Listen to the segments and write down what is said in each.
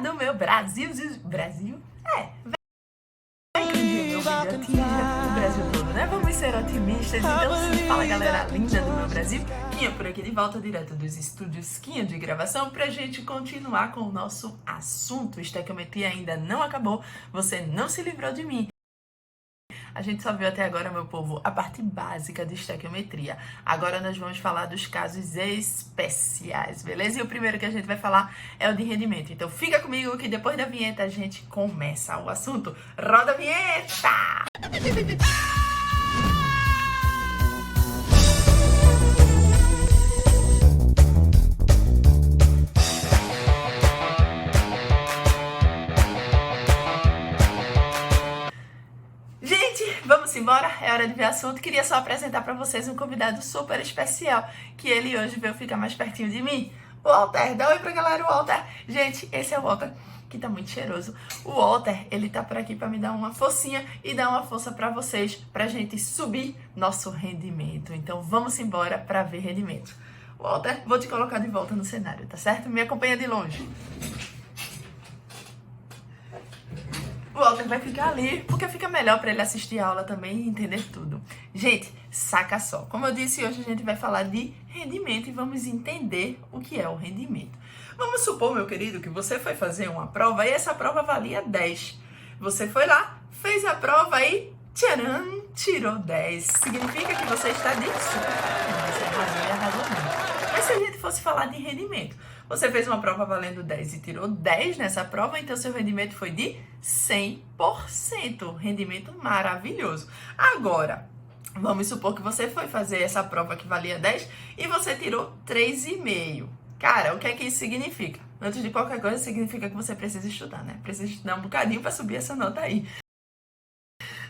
do meu Brasil. Brasil? Vai que um dia meu vídeo atinja o Brasil todo, né? Vamos ser otimistas. Então, sim, fala galera linda do meu Brasil. Quinha por aqui de volta, direto dos estúdios Quinha de gravação, pra gente continuar com o nosso assunto. Estequiometria ainda não acabou, você não se livrou de mim. A gente só viu até agora, meu povo, a parte básica de estequiometria. Agora nós vamos falar dos casos especiais, beleza? E o primeiro que a gente vai falar é o de rendimento. Então fica comigo que depois da vinheta a gente começa o assunto. Roda a vinheta! Vamos embora, é hora de ver assunto. Queria só apresentar para vocês um convidado super especial, que ele hoje veio ficar mais pertinho de mim. O Walter, dá oi pra galera, o Walter. Gente, esse é o Walter, que tá muito cheiroso. O Walter, ele tá por aqui para me dar uma forcinha e dar uma força para vocês, pra gente subir nosso rendimento. Então vamos embora para ver rendimento. Walter, vou te colocar de volta no cenário, tá certo? Me acompanha de longe. O Walter vai ficar ali, porque fica melhor para ele assistir a aula também e entender tudo. Gente, saca só. Como eu disse, hoje a gente vai falar de rendimento e vamos entender o que é o rendimento. Vamos supor, meu querido, que você foi fazer uma prova e essa prova valia 10. Você foi lá, fez a prova e, tcharam, tirou 10. Significa que você está de super. Você arrasou muito. Mas se a gente fosse falar de rendimento, você fez uma prova valendo 10 e tirou 10 nessa prova, então seu rendimento foi de 100%. Rendimento maravilhoso. Agora, vamos supor que você foi fazer essa prova que valia 10 e você tirou 3,5. Cara, o que é que isso significa? Antes de qualquer coisa, significa que você precisa estudar, né? Precisa estudar um bocadinho para subir essa nota aí.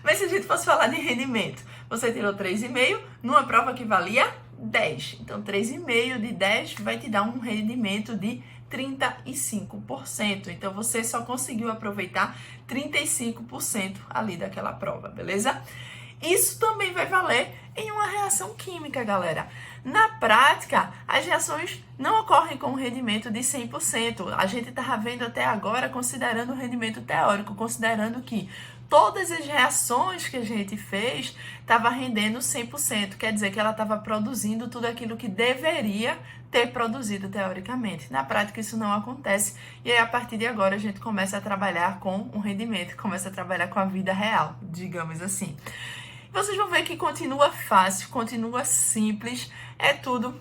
Mas se a gente fosse falar de rendimento, você tirou 3,5 numa prova que valia 10. Então, 3,5 de 10 vai te dar um rendimento de 35%. Então, você só conseguiu aproveitar 35% ali daquela prova, beleza? Isso também vai valer em uma reação química, galera. Na prática, as reações não ocorrem com um rendimento de 100%. A gente estava vendo até agora, considerando o rendimento teórico, considerando que todas as reações que a gente fez estava rendendo 100%. Quer dizer que ela estava produzindo tudo aquilo que deveria ter produzido teoricamente. Na prática, isso não acontece. E aí, a partir de agora, a gente começa a trabalhar com um rendimento, começa a trabalhar com a vida real, digamos assim. Vocês vão ver que continua fácil, continua simples, é tudo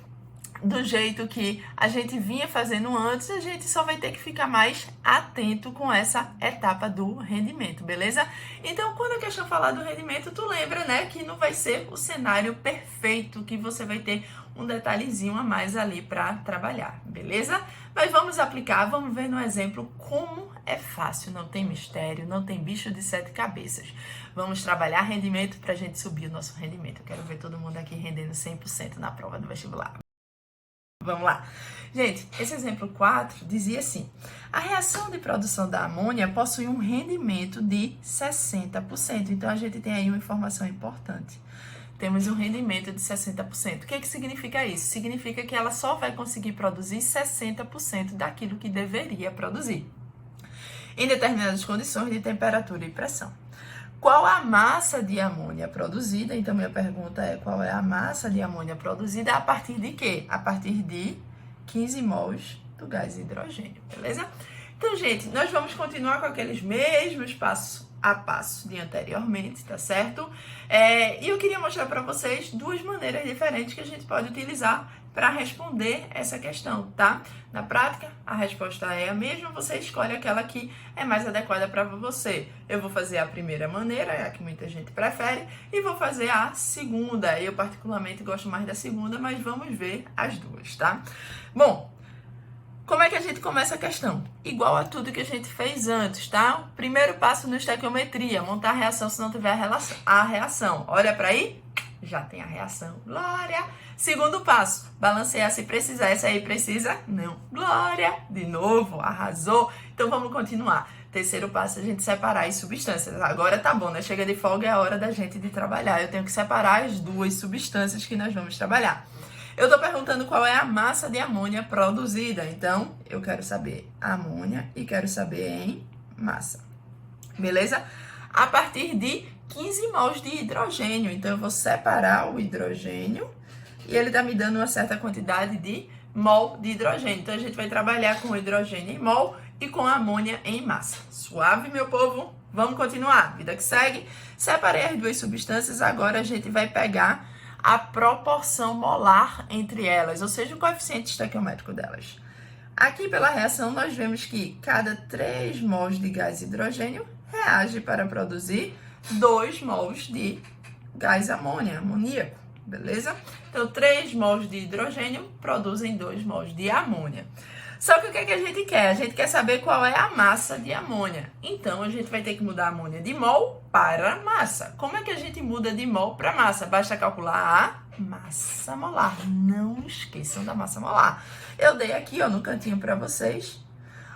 do jeito que a gente vinha fazendo antes, a gente só vai ter que ficar mais atento com essa etapa do rendimento, beleza? Então, quando a questão falar do rendimento, tu lembra, né, que não vai ser o cenário perfeito, que você vai ter um detalhezinho a mais ali para trabalhar, beleza? Mas vamos aplicar, vamos ver no exemplo como é fácil, não tem mistério, não tem bicho de 7 cabeças. Vamos trabalhar rendimento para a gente subir o nosso rendimento. Eu quero ver todo mundo aqui rendendo 100% na prova do vestibular. Vamos lá. Gente, esse exemplo 4 dizia assim: a reação de produção da amônia possui um rendimento de 60%. Então, a gente tem aí uma informação importante. Temos um rendimento de 60%. O que significa isso? Significa que ela só vai conseguir produzir 60% daquilo que deveria produzir, em determinadas condições de temperatura e pressão. Qual a massa de amônia produzida? Então, minha pergunta é: qual é a massa de amônia produzida a partir de quê? A partir de 15 mols do gás hidrogênio, beleza? Então, gente, nós vamos continuar com aqueles mesmos passo a passo de anteriormente, tá certo? E eu queria mostrar para vocês duas maneiras diferentes que a gente pode utilizar para responder essa questão, tá? Na prática, a resposta é a mesma, você escolhe aquela que é mais adequada para você. Eu vou fazer a primeira maneira, é a que muita gente prefere, e vou fazer a segunda. Eu particularmente gosto mais da segunda, mas vamos ver as duas, tá? Bom, como é que a gente começa a questão? Igual a tudo que a gente fez antes, tá? Primeiro passo no estequiometria, montar a reação se não tiver a reação. Olha para aí, já tem a reação. Glória! Segundo passo, balancear se precisar. Essa aí precisa? Não. Glória! De novo, arrasou. Então vamos continuar. Terceiro passo, a gente separar as substâncias. Agora tá bom, né? Chega de folga, é a hora da gente de trabalhar. Eu tenho que separar as duas substâncias que nós vamos trabalhar. Eu estou perguntando qual é a massa de amônia produzida. Então, eu quero saber amônia e quero saber em massa. Beleza? A partir de 15 mols de hidrogênio. Então, eu vou separar o hidrogênio e ele está me dando uma certa quantidade de mol de hidrogênio. Então, a gente vai trabalhar com o hidrogênio em mol e com a amônia em massa. Suave, meu povo? Vamos continuar. Vida que segue. Separei as duas substâncias. Agora, a gente vai pegar a proporção molar entre elas, ou seja, o coeficiente estequiométrico delas. Aqui, pela reação, nós vemos que cada 3 mols de gás hidrogênio reage para produzir 2 mols de gás amoníaco, beleza? Então, 3 mols de hidrogênio produzem 2 mols de amônia. Só que o que a gente quer? A gente quer saber qual é a massa de amônia. Então, a gente vai ter que mudar a amônia de mol para massa. Como é que a gente muda de mol para massa? Basta calcular a massa molar. Não esqueçam da massa molar. Eu dei aqui, ó, no cantinho para vocês,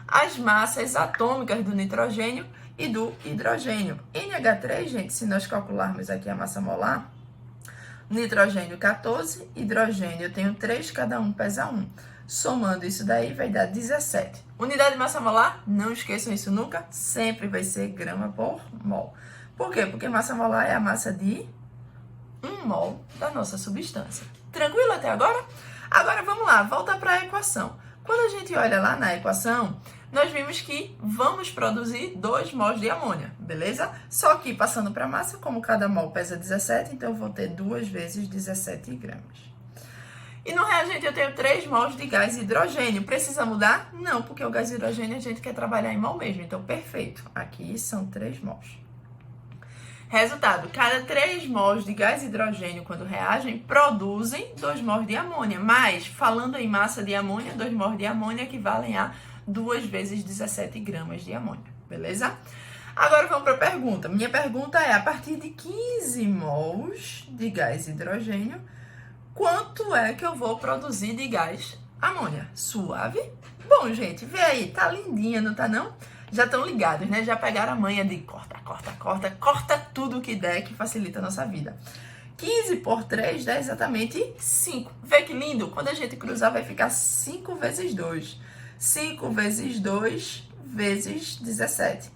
as massas atômicas do nitrogênio e do hidrogênio. NH3, gente, se nós calcularmos aqui a massa molar, nitrogênio 14, hidrogênio eu tenho 3, cada um pesa 1. Somando isso daí vai dar 17. Unidade de massa molar, não esqueçam isso nunca, sempre vai ser grama por mol. Por quê? Porque massa molar é a massa de 1 mol da nossa substância. Tranquilo até agora? Agora vamos lá, volta para a equação. Quando a gente olha lá na equação, nós vimos que vamos produzir 2 mols de amônia, beleza? Só que passando para a massa, como cada mol pesa 17, então eu vou ter 2 vezes 17 gramas. E no reagente eu tenho 3 mols de gás hidrogênio. Precisa mudar? Não, porque o gás hidrogênio a gente quer trabalhar em mol mesmo. Então, perfeito. Aqui são 3 mols. Resultado, cada 3 mols de gás hidrogênio, quando reagem, produzem 2 mols de amônia. Mas, falando em massa de amônia, 2 mols de amônia equivalem a 2 vezes 17 gramas de amônia. Beleza? Agora vamos para a pergunta. Minha pergunta é, a partir de 15 mols de gás hidrogênio, quanto é que eu vou produzir de gás amônia? Suave? Bom, gente, vê aí, tá lindinha, não tá não? Já estão ligados, né? Já pegaram a manha de corta tudo que der, que facilita a nossa vida. 15 por 3 dá exatamente 5. Vê que lindo? Quando a gente cruzar vai ficar 5 vezes 2. 5 vezes 2 vezes 17.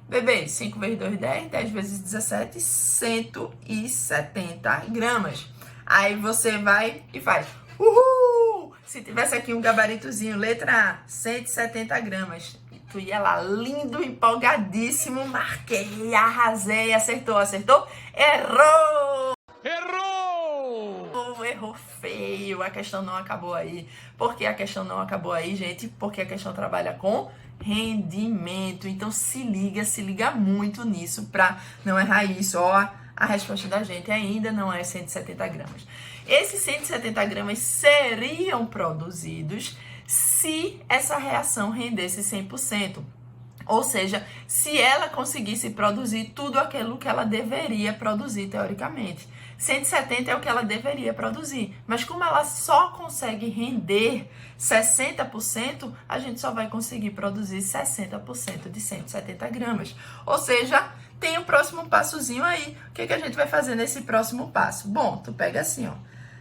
Bebê, 5 vezes 2, 10. 10 vezes 17, 170 gramas. Aí você vai e faz, uhul! Se tivesse aqui um gabaritozinho, letra A, 170 gramas. E tu ia lá, lindo, empolgadíssimo, marquei, arrasei, acertou? Errou! Errou feio, a questão não acabou aí. Por que a questão não acabou aí, gente? Porque a questão trabalha com rendimento. Então se liga muito nisso pra não errar isso, ó. A resposta da gente ainda não é 170 gramas. Esses 170 gramas seriam produzidos se essa reação rendesse 100%. Ou seja, se ela conseguisse produzir tudo aquilo que ela deveria produzir, teoricamente. 170 é o que ela deveria produzir. Mas como ela só consegue render 60%, a gente só vai conseguir produzir 60% de 170 gramas. Ou seja, tem o próximo passozinho aí. O que a gente vai fazer nesse próximo passo? Bom, tu pega assim, ó.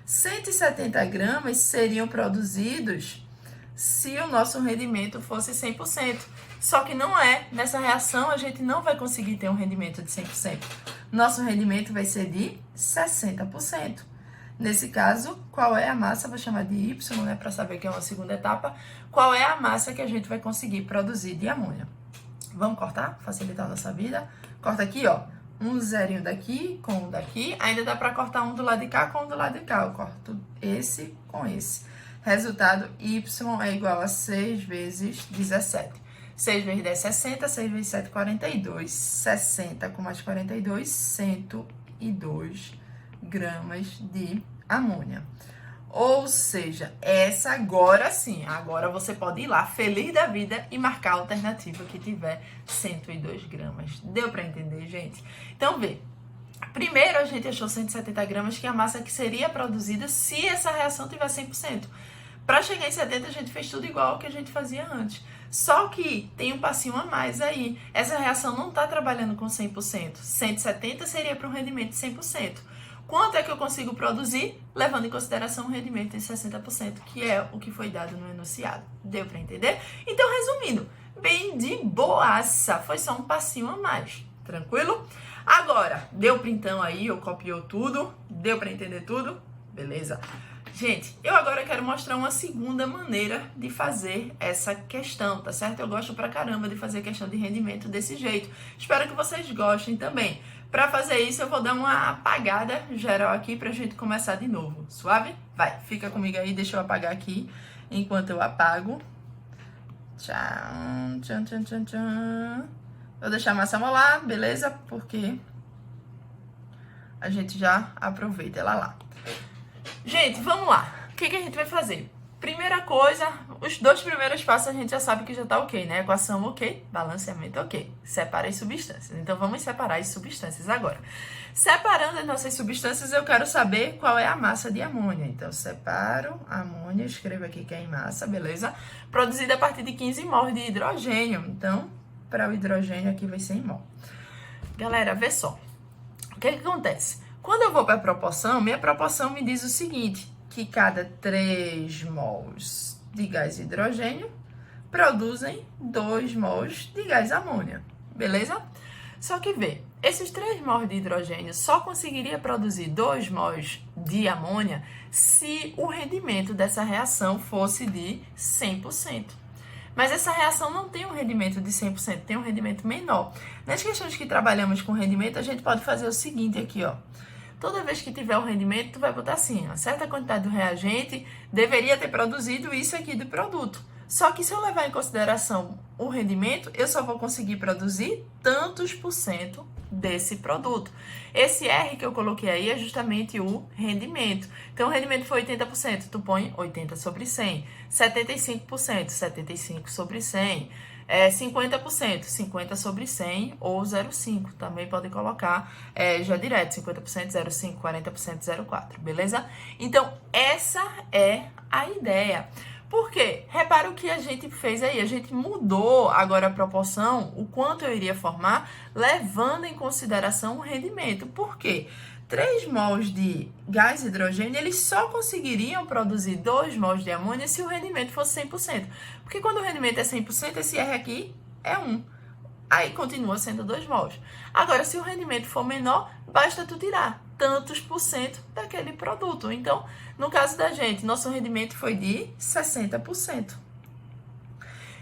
170 gramas seriam produzidos se o nosso rendimento fosse 100%. Só que não é. Nessa reação, a gente não vai conseguir ter um rendimento de 100%. Nosso rendimento vai ser de 60%. Nesse caso, qual é a massa? Vou chamar de Y, né? Para saber que é uma segunda etapa. Qual é a massa que a gente vai conseguir produzir de amônia? Vamos cortar? Facilitar a nossa vida. Corta aqui, ó. Um zerinho daqui com um daqui. Ainda dá para cortar um do lado de cá com um do lado de cá. Eu corto esse com esse. Resultado, Y é igual a 6 vezes 17. 6 vezes 10, 60. 6 vezes 7, 42. 60 com mais 42, 102 gramas de amônia. Ou seja, essa agora sim, agora você pode ir lá, feliz da vida, e marcar a alternativa que tiver 102 gramas. Deu para entender, gente? Então, vê. Primeiro, a gente achou 170 gramas, que é a massa que seria produzida se essa reação tiver 100%. Para chegar em 70, a gente fez tudo igual ao que a gente fazia antes. Só que tem um passinho a mais aí. Essa reação não está trabalhando com 100%. 170 seria para um rendimento de 100%. Quanto é que eu consigo produzir? Levando em consideração o rendimento de 60%, que é o que foi dado no enunciado. Deu para entender? Então, resumindo, bem de boaça. Foi só um passinho a mais. Tranquilo? Agora, deu printão aí, ou copiou tudo? Deu para entender tudo? Beleza. Gente, eu agora quero mostrar uma segunda maneira de fazer essa questão, tá certo? Eu gosto pra caramba de fazer questão de rendimento desse jeito. Espero que vocês gostem também. Para fazer isso, eu vou dar uma apagada geral aqui pra gente começar de novo. Suave? Vai, fica comigo aí, deixa eu apagar aqui enquanto eu apago. Tchau, tchan, tchan, tchan, tchan. Vou deixar a massa molar, beleza? Porque a gente já aproveita ela lá. Gente, vamos lá. O que a gente vai fazer? Primeira coisa, os 2 primeiros passos a gente já sabe que já tá ok, né? Equação ok, balanceamento ok. Separa as substâncias. Então, vamos separar as substâncias agora. Separando as nossas substâncias, eu quero saber qual é a massa de amônia. Então, separo a amônia, escrevo aqui que é em massa, beleza? Produzida a partir de 15 mol de hidrogênio. Então, para o hidrogênio aqui vai ser em mol. Galera, vê só. O que acontece? Quando eu vou para a proporção, minha proporção me diz o seguinte, que cada 3 mols de gás hidrogênio produzem 2 mols de gás amônia, beleza? Só que vê, esses 3 mols de hidrogênio só conseguiria produzir 2 mols de amônia se o rendimento dessa reação fosse de 100%. Mas essa reação não tem um rendimento de 100%, tem um rendimento menor. Nas questões que trabalhamos com rendimento, a gente pode fazer o seguinte aqui, ó. Toda vez que tiver um rendimento, tu vai botar assim, uma certa quantidade do reagente deveria ter produzido isso aqui do produto. Só que se eu levar em consideração o rendimento, eu só vou conseguir produzir tantos por cento desse produto. Esse R que eu coloquei aí é justamente o rendimento. Então, o rendimento foi 80%, tu põe 80 sobre 100. 75%, 75 sobre 100. 50%, 50 sobre 100 ou 0,5. Também pode colocar já direto, 50%, 0,5, 40%, 0,4, beleza? Então, essa é a ideia. Por quê? Repara o que a gente fez aí. A gente mudou agora a proporção, o quanto eu iria formar, levando em consideração o rendimento. Por quê? 3 mols de gás hidrogênio, eles só conseguiriam produzir 2 mols de amônia se o rendimento fosse 100%. Porque quando o rendimento é 100%, esse R aqui é 1. Aí continua sendo 2 mols. Agora, se o rendimento for menor, basta tu tirar tantos por cento daquele produto. Então, no caso da gente, nosso rendimento foi de 60%.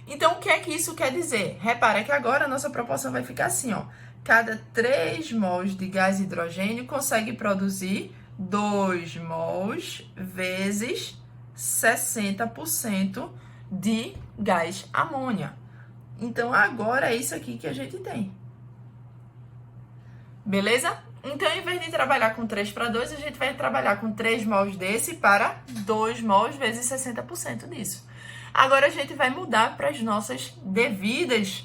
Então, o que é que isso quer dizer? Repara que agora a nossa proporção vai ficar assim, ó. Cada 3 mols de gás hidrogênio consegue produzir 2 mols vezes 60% de gás amônia. Então, agora é isso aqui que a gente tem. Beleza? Então, em vez de trabalhar com 3 para 2, a gente vai trabalhar com 3 mols desse para 2 mols vezes 60% disso. Agora, a gente vai mudar para as nossas devidas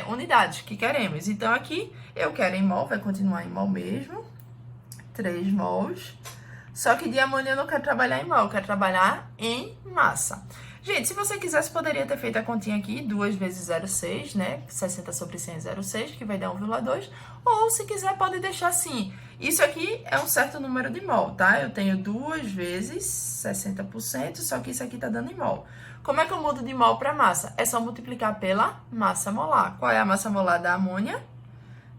unidades que queremos. Então, aqui eu quero em mol, vai continuar em mol mesmo. 3 mols. Só que de amônia eu não quero trabalhar em mol, eu quero trabalhar em massa. Gente, se você quisesse, poderia ter feito a continha aqui, 2 vezes 0,6, né? 60 sobre 100 é 0,6, que vai dar 1,2. Ou, se quiser, pode deixar assim. Isso aqui é um certo número de mol, tá? Eu tenho 2 vezes 60%, só que isso aqui tá dando em mol. Como é que eu mudo de mol para massa? É só multiplicar pela massa molar. Qual é a massa molar da amônia?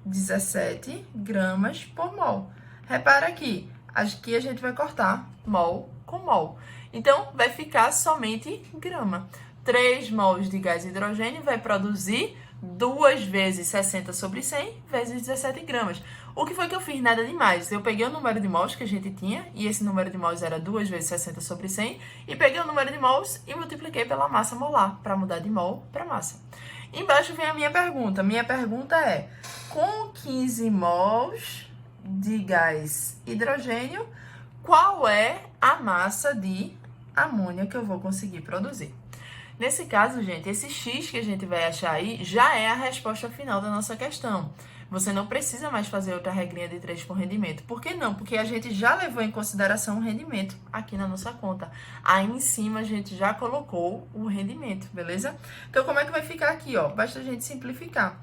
17 gramas por mol. Repara aqui a gente vai cortar mol com mol. Então, vai ficar somente grama. 3 mols de gás hidrogênio vai produzir 2 vezes 60 sobre 100 vezes 17 gramas. O que foi que eu fiz? Nada demais. Eu peguei o número de mols que a gente tinha, e esse número de mols era 2 vezes 60 sobre 100, e peguei o número de mols e multipliquei pela massa molar, para mudar de mol para massa. Embaixo vem a minha pergunta. Minha pergunta é, com 15 mols de gás hidrogênio, qual é a massa de amônia que eu vou conseguir produzir? Nesse caso, gente, esse X que a gente vai achar aí já é a resposta final da nossa questão. Você não precisa mais fazer outra regrinha de 3 por rendimento. Por que não? Porque a gente já levou em consideração o rendimento aqui na nossa conta. Aí em cima a gente já colocou o rendimento, beleza? Então, como é que vai ficar aqui, ó? Basta a gente simplificar.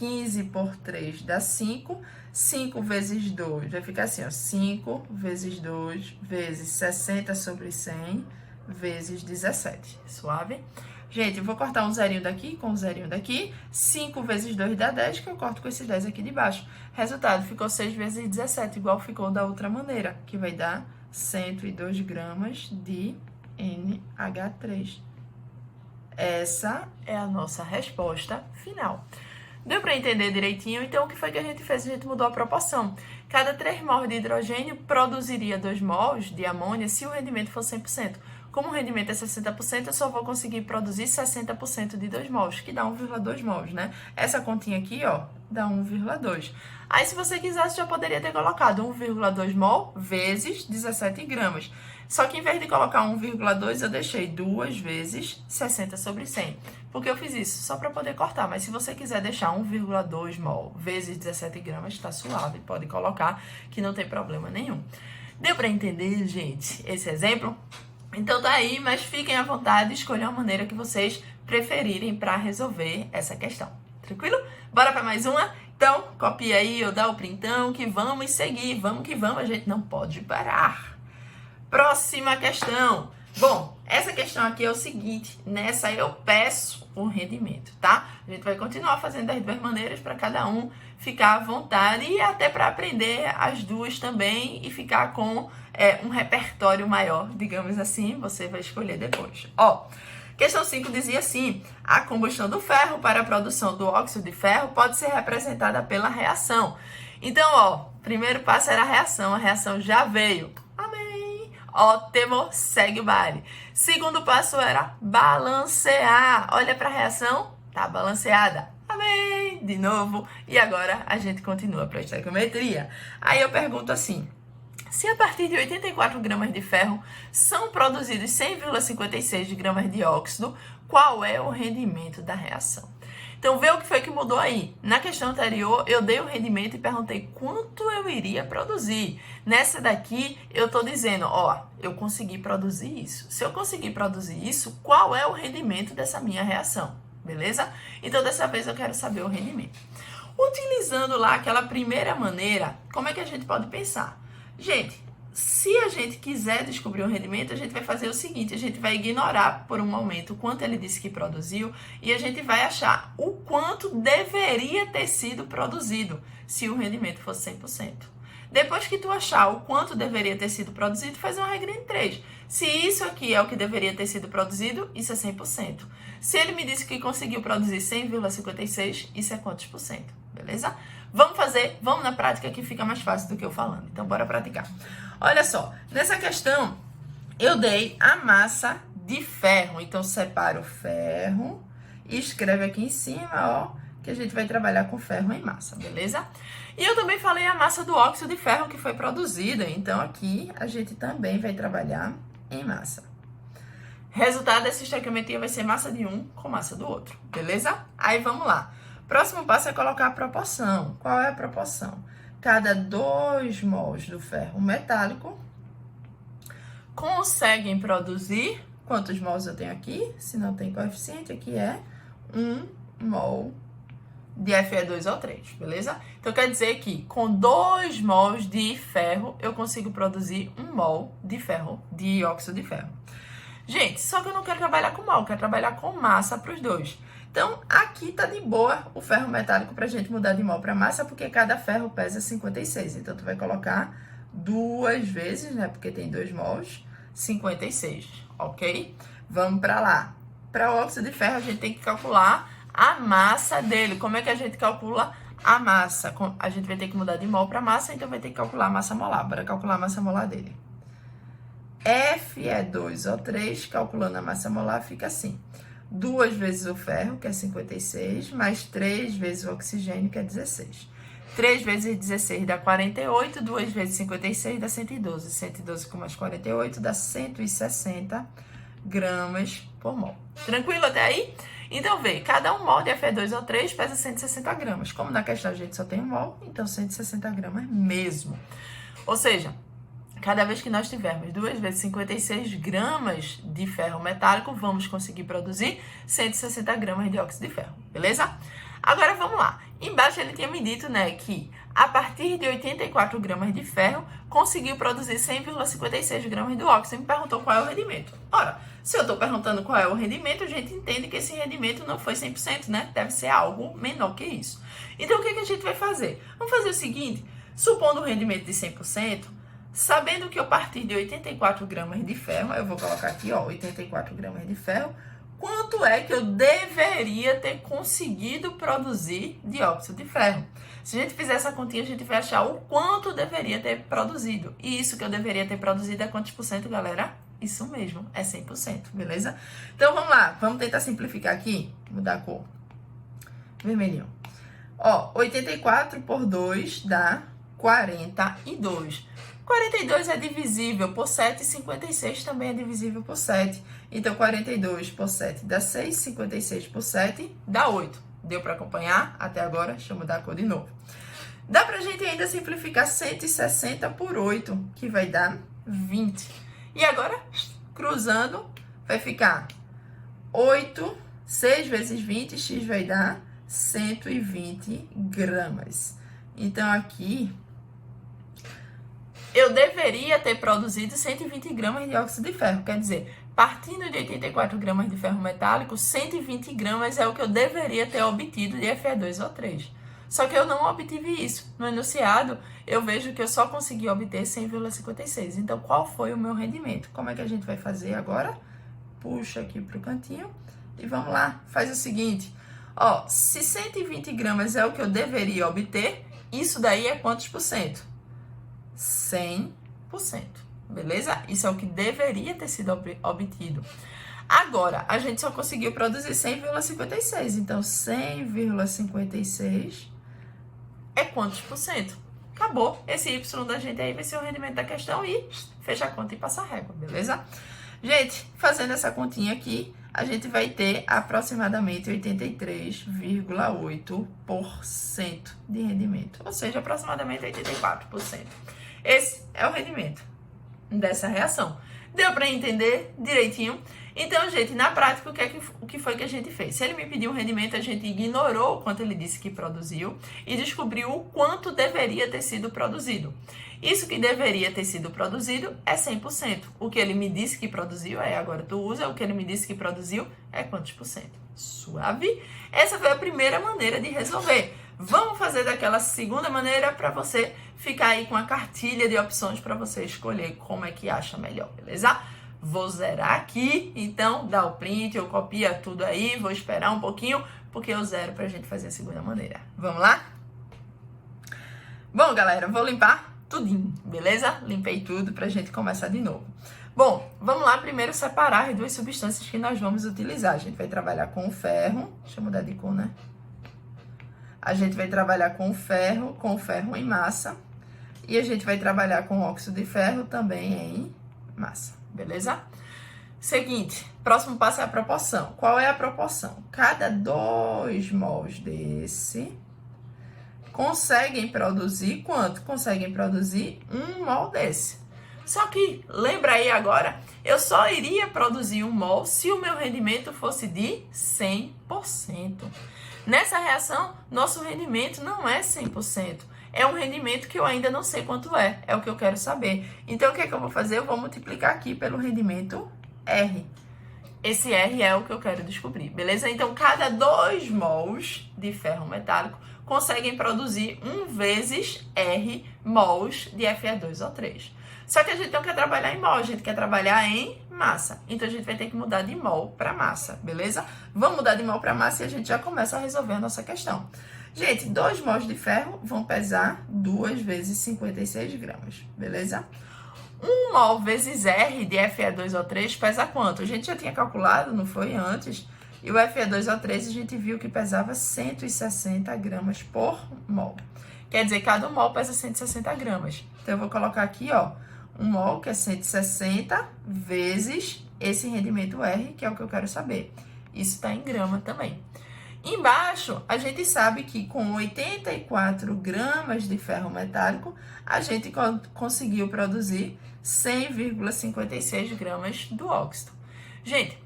15 por 3 dá 5. 5 vezes 2 vai ficar assim, ó. 5 vezes 2 vezes 60 sobre 100 vezes 17. Suave? Gente, eu vou cortar um zerinho daqui com um zerinho daqui. 5 vezes 2 dá 10, que eu corto com esse 10 aqui de baixo. Resultado, ficou 6 vezes 17, igual ficou da outra maneira, que vai dar 102 gramas de NH3. Essa é a nossa resposta final. Deu para entender direitinho? Então, o que foi que a gente fez? A gente mudou a proporção. Cada 3 mols de hidrogênio produziria 2 mols de amônia se o rendimento for 100%. Como o rendimento é 60%, eu só vou conseguir produzir 60% de 2 mols, que dá 1,2 mols, né? Essa continha aqui, ó, dá 1,2. Aí, se você quisesse, já poderia ter colocado 1,2 mol vezes 17 gramas. Só que em vez de colocar 1,2, eu deixei 2 vezes 60 sobre 100. Por que eu fiz isso? Só para poder cortar. Mas se você quiser deixar 1,2 mol vezes 17 gramas, tá suave. Pode colocar, que não tem problema nenhum. Deu para entender, gente, esse exemplo? Então tá aí, mas fiquem à vontade, escolham a maneira que vocês preferirem para resolver essa questão. Tranquilo? Bora para mais uma? Então, copia aí ou dá o printão que vamos seguir. Vamos que vamos, a gente não pode parar. Próxima questão. Bom, essa questão aqui é o seguinte, nessa eu peço o rendimento, tá? A gente vai continuar fazendo das duas maneiras para cada um ficar à vontade e até para aprender as duas também e ficar com um repertório maior, digamos assim, você vai escolher depois. Ó, questão 5 dizia assim, a combustão do ferro para a produção do óxido de ferro pode ser representada pela reação. Então, ó, primeiro passo era a reação já veio. Ótimo, segue o baile. Segundo passo era balancear. Olha para a reação, tá balanceada. Amém. De novo. E agora a gente continua para a estequiometria. Aí eu pergunto assim, se a partir de 84 gramas de ferro são produzidos 100,56 gramas de óxido, qual é o rendimento da reação? Então, vê o que foi que mudou aí. Na questão anterior, eu dei o rendimento e perguntei quanto eu iria produzir. Nessa daqui, eu estou dizendo, ó, eu consegui produzir isso. Se eu conseguir produzir isso, qual é o rendimento dessa minha reação? Beleza? Então, dessa vez, eu quero saber o rendimento. Utilizando lá aquela primeira maneira, como é que a gente pode pensar? Gente, se a gente quiser descobrir o rendimento, a gente vai fazer o seguinte, a gente vai ignorar por um momento o quanto ele disse que produziu e a gente vai achar o quanto deveria ter sido produzido se o rendimento fosse 100%. Depois que tu achar o quanto deveria ter sido produzido, faz uma regra em 3. Se isso aqui é o que deveria ter sido produzido, isso é 100%. Se ele me disse que conseguiu produzir 100,56, isso é quantos por cento? Beleza? Vamos fazer, vamos na prática que fica mais fácil do que eu falando. Então, bora praticar. Olha só, nessa questão, eu dei a massa de ferro. Então, separa o ferro e escreve aqui em cima, ó, que a gente vai trabalhar com ferro em massa, beleza? E eu também falei a massa do óxido de ferro que foi produzida. Então, aqui a gente também vai trabalhar em massa. Resultado dessa estequiometria vai ser massa de um com massa do outro, beleza? Aí, vamos lá. Próximo passo é colocar a proporção. Qual é a proporção? Cada 2 mols do ferro metálico conseguem produzir... Quantos mols eu tenho aqui? Se não tem coeficiente, aqui é 1 mol de Fe2O3, beleza? Então, quer dizer que com 2 mols de ferro, eu consigo produzir 1 mol de ferro, de óxido de ferro. Gente, só que eu não quero trabalhar com mol, eu quero trabalhar com massa para os dois. Então, aqui tá de boa o ferro metálico pra gente mudar de mol para massa, porque cada ferro pesa 56. Então, tu vai colocar 2 vezes, né? Porque tem 2 mols, 56, ok? Vamos para lá. Para o óxido de ferro, a gente tem que calcular a massa dele. Como é que a gente calcula a massa? A gente vai ter que mudar de mol para massa, então vai ter que calcular a massa molar. Bora calcular a massa molar dele. Fe2O3, calculando a massa molar, fica assim. 2 vezes o ferro, que é 56, mais 3 vezes o oxigênio, que é 16. 3 vezes 16 dá 48, 2 vezes 56 dá 112. 112 com mais 48 dá 160 gramas por mol. Tranquilo até aí? Então, vê, cada 1 mol de Fe2O3 pesa 160 gramas. Como na questão a gente só tem 1 mol, então 160 gramas mesmo. Ou seja, cada vez que nós tivermos 2 vezes 56 gramas de ferro metálico, vamos conseguir produzir 160 gramas de óxido de ferro, beleza? Agora vamos lá. Embaixo ele tinha me dito, né, que a partir de 84 gramas de ferro, conseguiu produzir 100,56 gramas de óxido. E me perguntou qual é o rendimento. Ora, se eu estou perguntando qual é o rendimento, a gente entende que esse rendimento não foi 100%, né? Deve ser algo menor que isso. Então, o que a gente vai fazer? Vamos fazer o seguinte, supondo um rendimento de 100%, sabendo que eu parti de 84 gramas de ferro, eu vou colocar aqui, ó, 84 gramas de ferro, quanto é que eu deveria ter conseguido produzir dióxido de ferro? Se a gente fizer essa continha, a gente vai achar o quanto deveria ter produzido. E isso que eu deveria ter produzido é quantos por cento, galera? Isso mesmo, é 100%, beleza? Então, vamos lá, vamos tentar simplificar aqui, mudar a cor. Vermelhinho. Ó, 84 por 2 dá 42. 42 é divisível por 7 e 56 também é divisível por 7. Então, 42 por 7 dá 6, 56 por 7 dá 8. Deu para acompanhar até agora? Deixa eu mudar a cor de novo. Dá pra gente ainda simplificar 160 por 8, que vai dar 20. E agora, cruzando, vai ficar 8, 6 vezes 20, x vai dar 120 gramas. Então, aqui, eu deveria ter produzido 120 gramas de óxido de ferro. Quer dizer, partindo de 84 gramas de ferro metálico, 120 gramas é o que eu deveria ter obtido de Fe2O3. Só que eu não obtive isso. No enunciado, eu vejo que eu só consegui obter 100,56. Então, qual foi o meu rendimento? Como é que a gente vai fazer agora? Puxa aqui para o cantinho e vamos lá. Faz o seguinte, ó, se 120 gramas é o que eu deveria obter, isso daí é quantos por cento? 100%, beleza? Isso é o que deveria ter sido obtido. Agora, a gente só conseguiu produzir 100,56. Então, 100,56 é quantos por cento? Acabou. Esse Y da gente aí vai ser o rendimento da questão e fecha a conta e passa a régua, beleza? Gente, fazendo essa continha aqui, a gente vai ter aproximadamente 83,8% de rendimento. Ou seja, aproximadamente 84%. Esse é o rendimento dessa reação. Deu para entender direitinho? Então, gente, na prática, o que foi que a gente fez? Se ele me pediu um rendimento, a gente ignorou o quanto ele disse que produziu e descobriu o quanto deveria ter sido produzido. Isso que deveria ter sido produzido é 100%. O que ele me disse que produziu, agora tu usa, o que ele me disse que produziu é quantos por cento? Suave? Essa foi a primeira maneira de resolver. Vamos fazer daquela segunda maneira para você ficar aí com a cartilha de opções para você escolher como é que acha melhor, beleza? Vou zerar aqui, então dá o print, eu copia tudo aí, vou esperar um pouquinho, porque eu zero pra gente fazer a segunda maneira. Vamos lá? Bom, galera, vou limpar tudinho, beleza? Limpei tudo pra gente começar de novo. Bom, vamos lá primeiro separar as duas substâncias que nós vamos utilizar. A gente vai trabalhar com o ferro, deixa eu mudar de cor, né? A gente vai trabalhar com o ferro em massa, e a gente vai trabalhar com óxido de ferro também em massa. Beleza? Seguinte, próximo passo é a proporção. Qual é a proporção? Cada 2 mols desse conseguem produzir quanto? Conseguem produzir 1 mol desse. Só que, lembra aí agora, eu só iria produzir 1 mol se o meu rendimento fosse de 100%. Nessa reação, nosso rendimento não é 100%. É um rendimento que eu ainda não sei quanto é o que eu quero saber. Então, o que é que eu vou fazer? Eu vou multiplicar aqui pelo rendimento R. Esse R é o que eu quero descobrir, beleza? Então, cada 2 mols de ferro metálico conseguem produzir 1 vezes R mols de Fe2O3. Só que a gente não quer trabalhar em mol, a gente quer trabalhar em massa. Então, a gente vai ter que mudar de mol para massa, beleza? Vamos mudar de mol para massa e a gente já começa a resolver a nossa questão. Gente, 2 mols de ferro vão pesar 2 vezes 56 gramas, beleza? 1 mol vezes R de Fe2O3 pesa quanto? A gente já tinha calculado, não foi antes? E o Fe2O3 a gente viu que pesava 160 gramas por mol. Quer dizer, cada mol pesa 160 gramas. Então, eu vou colocar aqui, ó, 1 mol, que é 160, vezes esse rendimento R, que é o que eu quero saber. Isso está em grama também. Embaixo, a gente sabe que com 84 gramas de ferro metálico, a gente conseguiu produzir 100,56 gramas do óxido. Gente,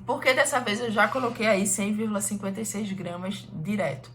Porque dessa vez eu já coloquei aí 100,56 gramas direto.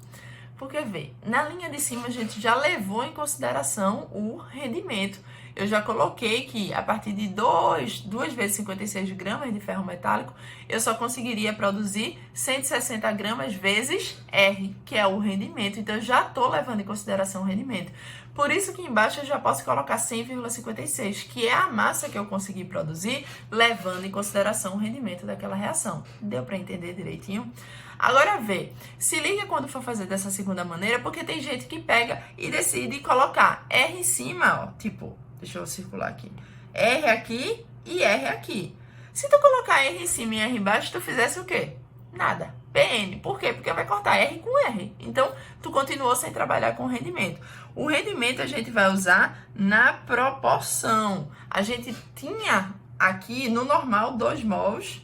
Porque, vê, na linha de cima a gente já levou em consideração o rendimento. Eu já coloquei que a partir de 2 vezes 56 gramas de ferro metálico, eu só conseguiria produzir 160 gramas vezes R, que é o rendimento. Então, eu já estou levando em consideração o rendimento. Por isso que embaixo eu já posso colocar 100,56, que é a massa que eu consegui produzir, levando em consideração o rendimento daquela reação. Deu para entender direitinho? Agora vê, se liga quando for fazer dessa segunda maneira, porque tem gente que pega e decide colocar R em cima, ó, tipo, deixa eu circular aqui, R aqui e R aqui. Se tu colocar R em cima e R embaixo, tu fizesse o quê? Nada. PN. Por quê? Porque vai cortar R com R. Então, tu continuou sem trabalhar com rendimento. O rendimento a gente vai usar na proporção. A gente tinha aqui no normal 2 mols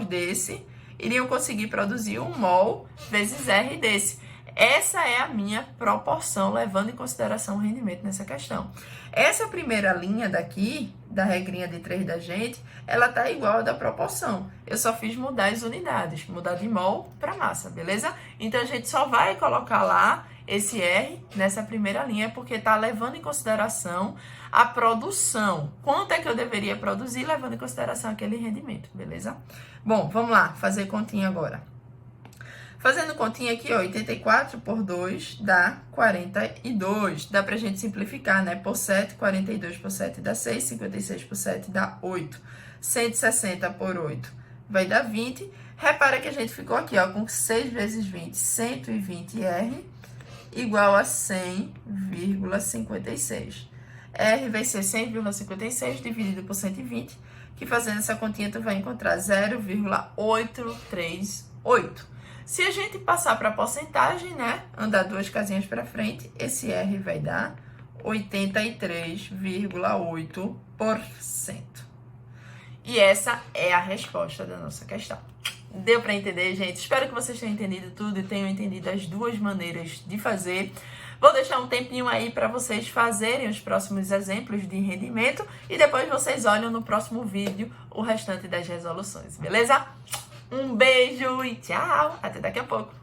desse, iriam conseguir produzir 1 mol vezes R desse. Essa é a minha proporção, levando em consideração o rendimento nessa questão. Essa primeira linha daqui, da regrinha de 3 da gente, ela tá igual a da proporção. Eu só fiz mudar as unidades, mudar de mol para massa, beleza? Então, a gente só vai colocar lá esse R nessa primeira linha, porque tá levando em consideração a produção. Quanto é que eu deveria produzir, levando em consideração aquele rendimento, beleza? Bom, vamos lá, fazer continha agora. Fazendo continha aqui, ó, 84 por 2 dá 42. Dá pra gente simplificar, né? Por 7, 42 por 7 dá 6, 56 por 7 dá 8. 160 por 8 vai dar 20. Repara que a gente ficou aqui, ó, com 6 vezes 20, 120R, igual a 100,56. R vai ser 100,56 dividido por 120, que fazendo essa continha tu vai encontrar 0,838. Se a gente passar para a porcentagem, né, andar 2 casinhas para frente, esse R vai dar 83,8%. E essa é a resposta da nossa questão. Deu para entender, gente? Espero que vocês tenham entendido tudo e tenham entendido as duas maneiras de fazer. Vou deixar um tempinho aí para vocês fazerem os próximos exemplos de rendimento e depois vocês olham no próximo vídeo o restante das resoluções, beleza? Um beijo e tchau! Até daqui a pouco!